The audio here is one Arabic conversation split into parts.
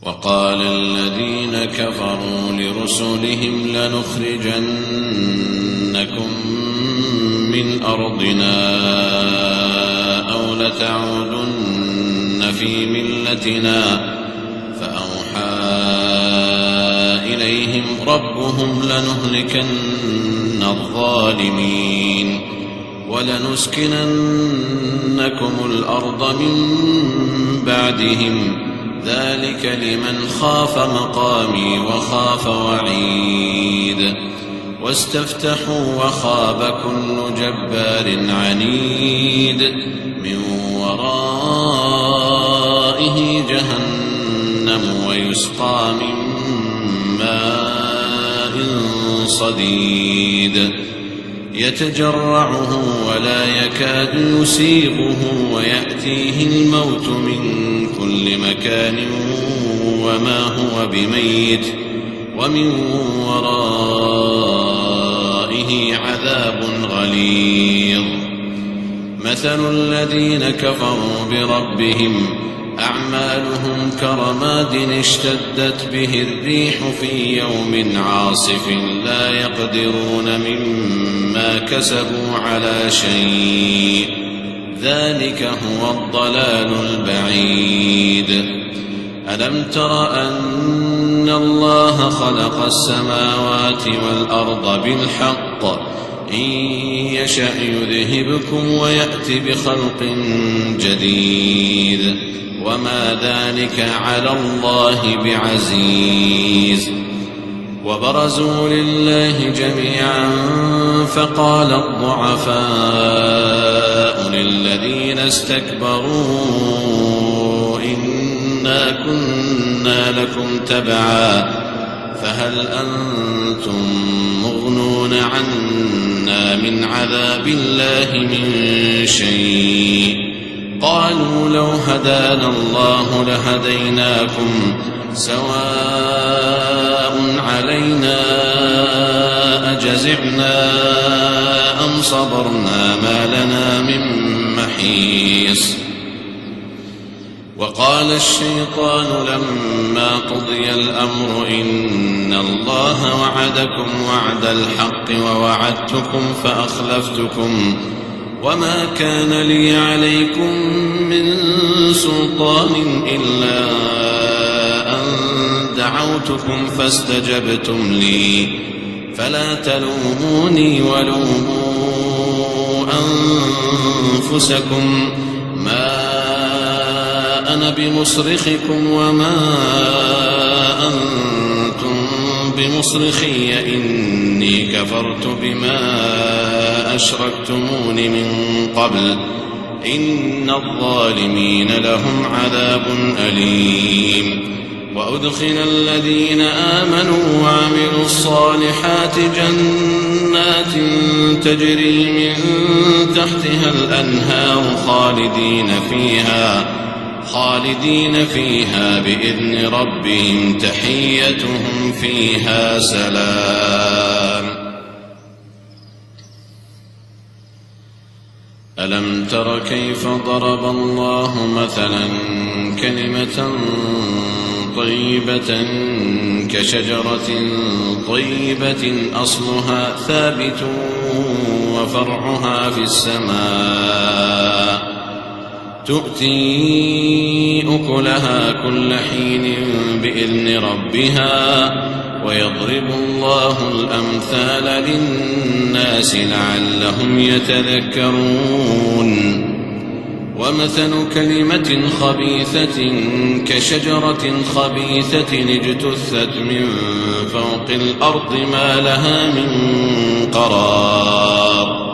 وقال الذين كفروا لرسلهم لنخرجنكم من أرضنا أو لتعودن في ملتنا فأوحى إليهم ربهم لنهلكن الظالمين ولنسكننكم الأرض من بعدهم ذلك لمن خاف مقامي وخاف وعيد واستفتحوا وخاب كل جبار عنيد من ورائه جهنم ويسقى من ماء صديد يتجرعه ولا يكاد يسيغه ويأتيه الموت من كل مكان وما هو بميت ومن ورائه عذاب غليظ مثل الذين كفروا بربهم أعمالهم كرماد اشتدت به الريح في يوم عاصف لا يقدرون مما كسبوا على شيء ذلك هو الضلال البعيد ألم تر أن الله خلق السماوات والأرض بالحق إن يشأ يذهبكم ويأتي بخلق جديد وما ذلك على الله بعزيز وبرزوا لله جميعا فقال الضعفاء للذين استكبروا إنا كنا لكم تبعا فهل أنتم مغنون عنا من عذاب الله من شيء قالوا لو هدانا الله لهديناكم سواء علينا أجزعنا أم صبرنا ما لنا من محيص وقال الشيطان لما قضي الأمر إن الله وعدكم وعد الحق ووعدتكم فأخلفتكم وما كان لي عليكم من سلطان إلا أن دعوتكم فاستجبتم لي فلا تلوموني ولوموا أنفسكم ما أنا بمصرخكم وما أنتم بمصرخي إني كفرت بما أشركتمون من قبل إن الظالمين لهم عذاب أليم وأدخل الذين آمنوا وعملوا الصالحات جنات تجري من تحتها الأنهار خالدين فيها بإذن ربهم تحيتهم فيها سلام ألم تر كيف ضرب الله مثلا كلمة طيبة كشجرة طيبة أصلها ثابت وفرعها في السماء تؤتي أكلها كل حين بإذن ربها ويضرب الله الأمثال للناس لعلهم يتذكرون ومثل كلمة خبيثة كشجرة خبيثة اجتثت من فوق الأرض ما لها من قرار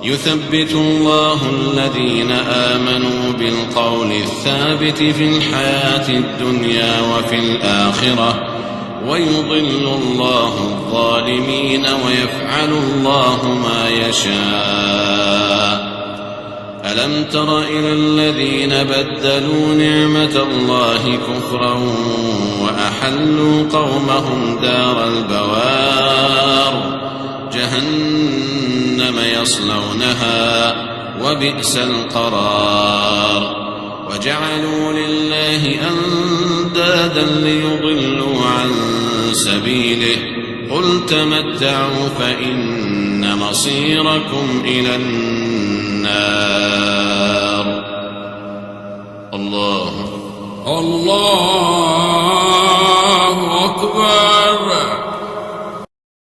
يثبت الله الذين آمنوا بالقول الثابت في الحياة الدنيا وفي الآخرة ويضل الله الظالمين ويفعل الله ما يشاء ألم تر إلى الذين بدلوا نعمة الله كفرا وأحلوا قومهم دار البوار جهنم يصلونها وبئس القرار وجعلوا لله أندادا فسادا ليضلوا عن سبيله قل تمتعوا فإن مصيركم إلى النار. الله أكبر.